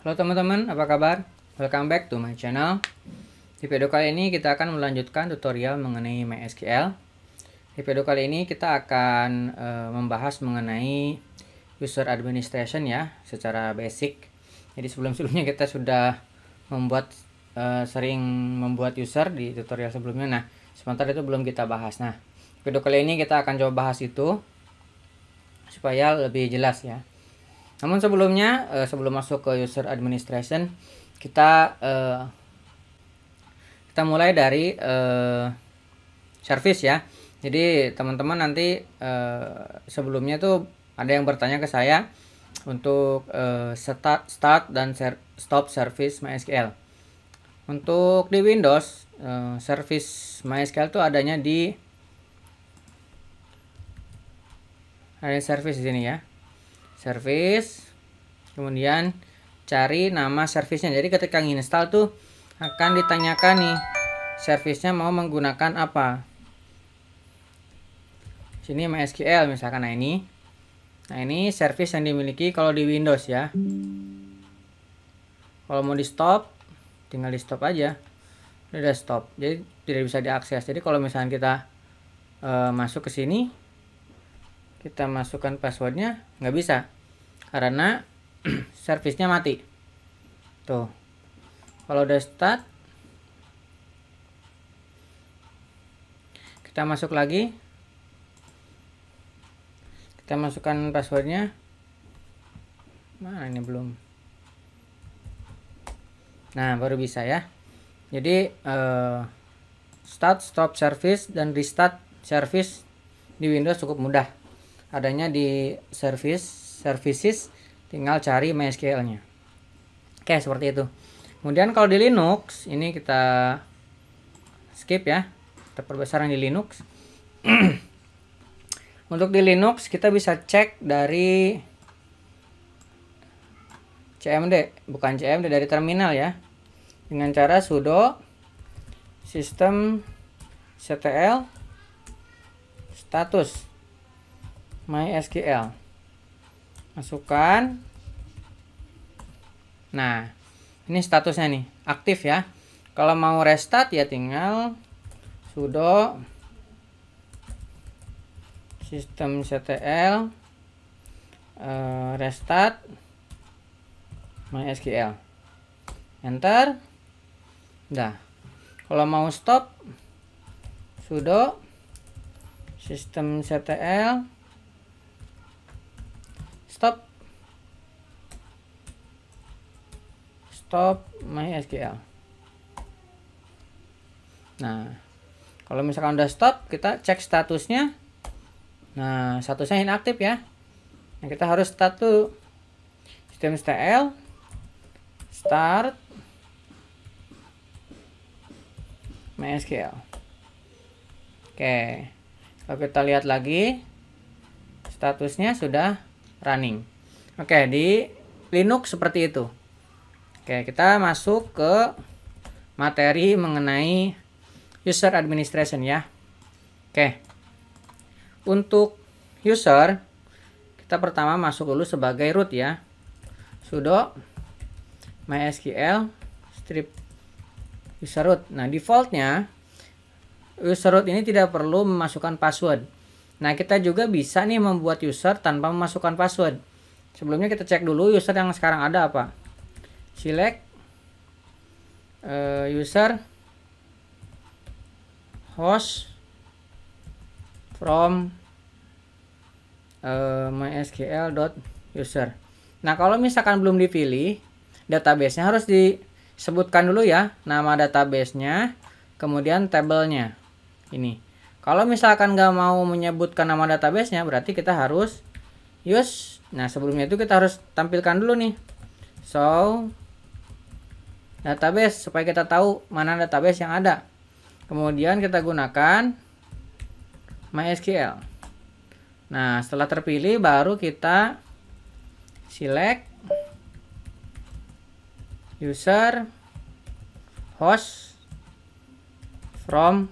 Halo teman-teman, apa kabar? Welcome back to my channel. Di video kali ini kita akan melanjutkan tutorial mengenai MySQL. Di video kali ini kita akan membahas mengenai user administration ya, secara basic. Jadi sebelum-sebelumnya kita sudah sering membuat user di tutorial sebelumnya. Nah, sebentar itu belum kita bahas. Nah, video kali ini kita akan coba bahas itu supaya lebih jelas ya. Namun sebelumnya, sebelum masuk ke user administration, kita mulai dari service ya. Jadi teman-teman nanti sebelumnya tuh ada yang bertanya ke saya untuk start dan stop service MySQL. Untuk di Windows, service MySQL tuh adanya di service di sini ya. Service, kemudian cari nama servicenya. Jadi ketika install tuh akan ditanyakan nih servicenya mau menggunakan apa. Sini MySQL misalkan. Nah ini service yang dimiliki kalau di Windows ya. Kalau mau di stop, tinggal di stop aja. Udah stop. Jadi tidak bisa diakses. Jadi kalau misalnya kita masuk ke sini, kita masukkan passwordnya, nggak bisa karena servisnya mati. Tuh, kalau udah start, kita masuk lagi, kita masukkan passwordnya. Mana ini belum? Nah, baru bisa ya. Jadi start, stop service dan restart service di Windows cukup mudah. Adanya di services, tinggal cari MySQL-nya. Oke, seperti itu. Kemudian kalau di Linux, ini kita skip ya. Kita perbesar yang di Linux. Untuk di Linux kita bisa cek dari bukan CMD, dari terminal ya. Dengan cara sudo systemctl status MySQL, masukkan. Nah, ini statusnya nih aktif ya. Kalau mau restart ya tinggal sudo systemctl restart MySQL, enter. Udah. Kalau mau stop, sudo systemctl stop MySQL. Nah, kalau misalkan udah stop, kita cek statusnya. Nah, statusnya inaktif ya. Nah, kita harus start tuh systemctl start MySQL. Oke, kalau kita lihat lagi, statusnya sudah running. Oke, di Linux seperti itu. Oke, kita masuk ke materi mengenai user administration ya. Oke, untuk user, kita pertama masuk dulu sebagai root ya. Sudo MySQL strip user root. Nah, defaultnya user root ini tidak perlu memasukkan password. Nah, kita juga bisa nih membuat user tanpa memasukkan password. Sebelumnya kita cek dulu user yang sekarang ada apa. Select user host from mysql.user. Nah, kalau misalkan belum dipilih, database-nya harus disebutkan dulu ya. Nama database-nya, kemudian tabelnya. Ini. Kalau misalkan nggak mau menyebutkan nama database-nya, berarti kita harus use. Nah, sebelumnya itu kita harus tampilkan dulu nih. So, database, supaya kita tahu mana database yang ada. Kemudian kita gunakan MySQL. Nah, setelah terpilih, baru kita select user host from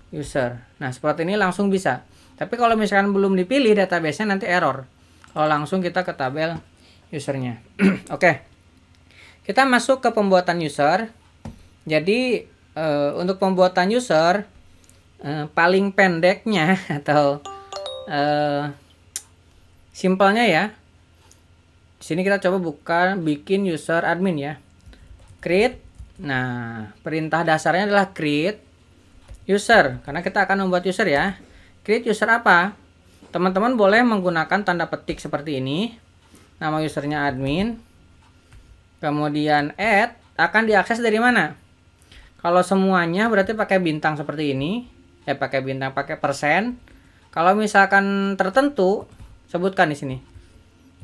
user. Nah, seperti ini langsung bisa. Tapi kalau misalkan belum dipilih database-nya, nanti error. Kalau langsung kita ke tabel usernya. Oke. kita masuk ke pembuatan user. Jadi untuk pembuatan user paling pendeknya atau simpelnya ya, di sini kita coba bikin user admin ya. Create. Nah, perintah dasarnya adalah create user karena kita akan membuat user ya. Create user apa? Teman-teman boleh menggunakan tanda petik seperti ini. Nama usernya admin. Kemudian add akan diakses dari mana? Kalau semuanya berarti pakai bintang seperti ini. Pakai bintang, pakai persen. Kalau misalkan tertentu, sebutkan di sini.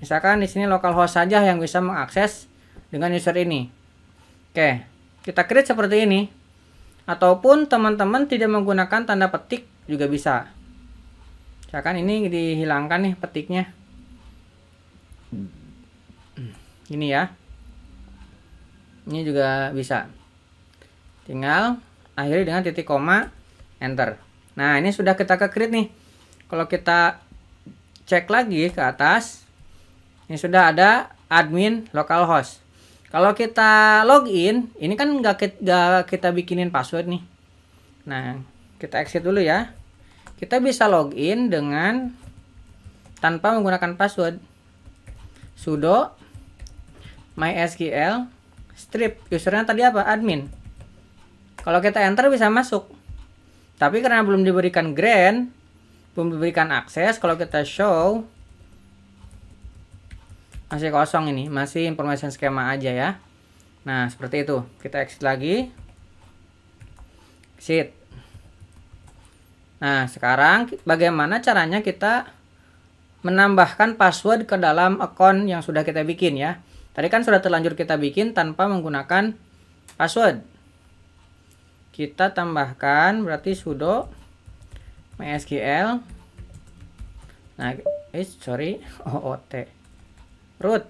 Misalkan di sini localhost saja yang bisa mengakses dengan user ini. Oke, kita create seperti ini. Ataupun teman-teman tidak menggunakan tanda petik juga bisa. Misalkan ini dihilangkan nih petiknya. Ini ya. Ini juga bisa. Tinggal akhiri dengan titik koma, enter. Nah, ini sudah kita ke create nih. Kalau kita cek lagi ke atas, ini sudah ada admin localhost. Kalau kita login, ini kan nggak kita bikinin password nih. Nah, kita exit dulu ya. Kita bisa login dengan tanpa menggunakan password. Sudo mysql strip, usernya tadi apa? Admin. Kalau kita enter bisa masuk. Tapi karena belum diberikan grant, belum diberikan akses, kalau kita show masih kosong ini, masih information schema aja ya. Nah, seperti itu. Kita exit lagi. Exit. Nah, sekarang bagaimana caranya kita menambahkan password ke dalam akun yang sudah kita bikin ya. Tadi kan sudah terlanjur kita bikin tanpa menggunakan password. Kita tambahkan berarti sudo mysql. Nah, oot root.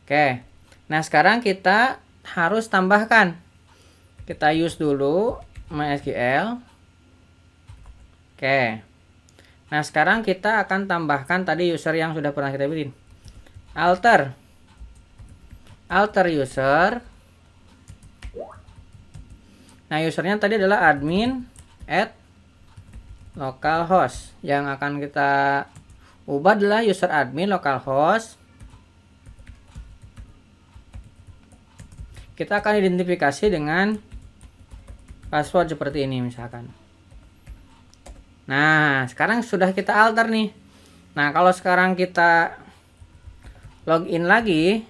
Oke. Nah, sekarang kita harus tambahkan. Kita use dulu mysql. Oke. Nah, sekarang kita akan tambahkan tadi user yang sudah pernah kita bikin. Alter user. Nah, usernya tadi adalah admin @localhost. Yang akan kita ubah adalah user admin localhost. Kita akan identifikasi dengan password seperti ini misalkan. Nah, sekarang sudah kita alter nih. Nah, kalau sekarang kita login lagi,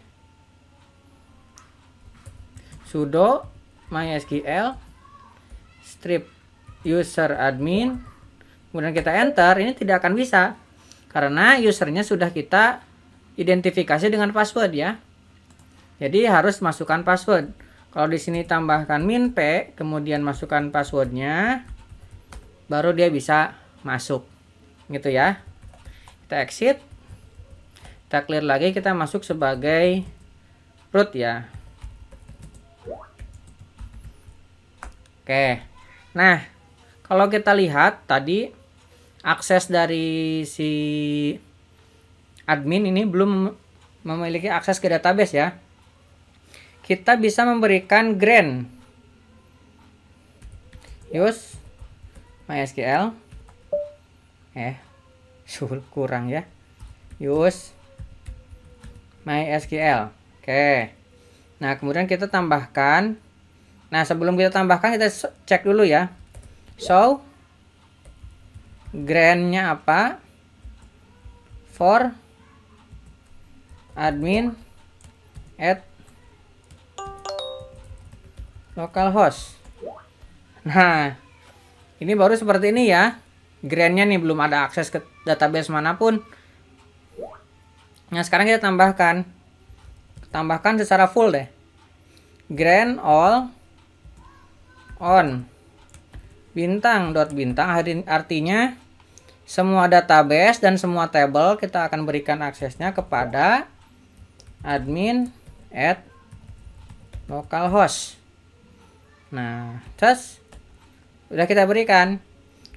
sudo mysql strip user admin, kemudian kita enter, ini tidak akan bisa karena usernya sudah kita identifikasi dengan password ya. Jadi harus masukkan password. Kalau di sini tambahkan min p, kemudian masukkan passwordnya, baru dia bisa masuk gitu ya. Kita exit, kita clear lagi, kita masuk sebagai root ya. Oke. Nah, kalau kita lihat tadi akses dari si admin ini belum memiliki akses ke database ya. Kita bisa memberikan grant. Use mysql. Kurang ya. Use mysql. Oke. Nah, kemudian kita tambahkan. Nah, sebelum kita tambahkan kita cek dulu ya. So, grant-nya apa? For admin @localhost. Nah, ini baru seperti ini ya. Grant-nya nih belum ada akses ke database manapun. Nah, sekarang kita tambahkan. Tambahkan secara full deh. Grant all on bintang artinya semua database dan semua table kita akan berikan aksesnya kepada admin @localhost. Nah, terus udah kita berikan.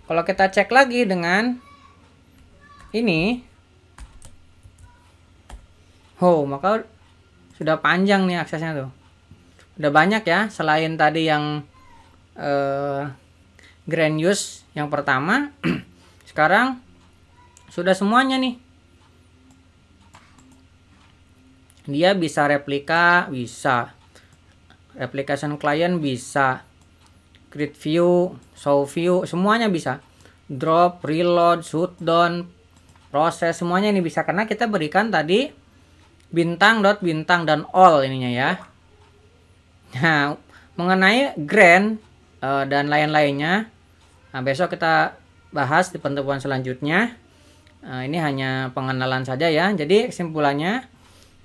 Kalau kita cek lagi dengan ini, maka sudah panjang nih aksesnya tuh. Udah banyak ya, selain tadi yang grand use yang pertama, sekarang sudah semuanya nih. Dia bisa replika, bisa application client, bisa create view, show view, semuanya bisa. Drop, reload, shutdown, proses, semuanya ini bisa karena kita berikan tadi bintang, dot, bintang, dan all ininya ya. Nah, mengenai grand dan lain-lainnya, nah, besok kita bahas di pertemuan selanjutnya. Ini hanya pengenalan saja ya. Jadi kesimpulannya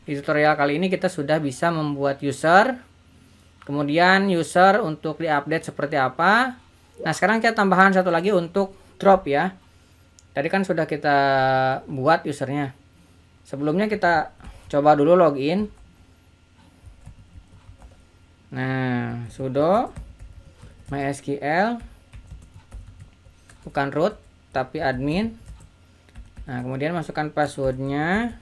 di tutorial kali ini kita sudah bisa membuat user, kemudian user untuk diupdate seperti apa. Nah, sekarang kita tambahan satu lagi untuk drop ya. Tadi kan sudah kita buat usernya. Sebelumnya kita coba dulu login. Nah, sudo mysql, bukan root tapi admin. Nah, kemudian masukkan passwordnya.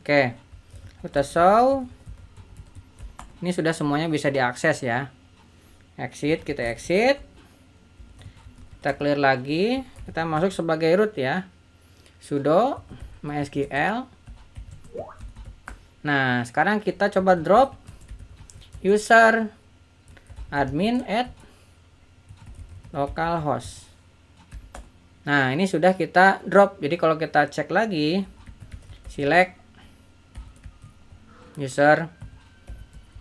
Oke, kita show. Ini sudah semuanya bisa diakses ya. Exit, kita exit. Kita clear lagi. Kita masuk sebagai root ya. Sudo mysql. Nah, sekarang kita coba drop user admin at localhost. Nah, ini sudah kita drop. Jadi kalau kita cek lagi, select user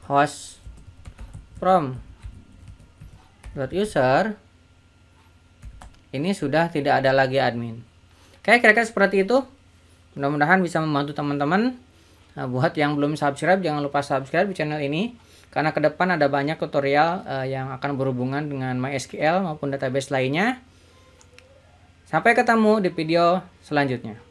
host from .user, ini sudah tidak ada lagi admin. Oke, kira-kira seperti itu. Mudah-mudahan bisa membantu teman-teman. Nah, buat yang belum subscribe, jangan lupa subscribe di channel ini, karena ke depan ada banyak tutorial yang akan berhubungan dengan MySQL maupun database lainnya. Sampai ketemu di video selanjutnya.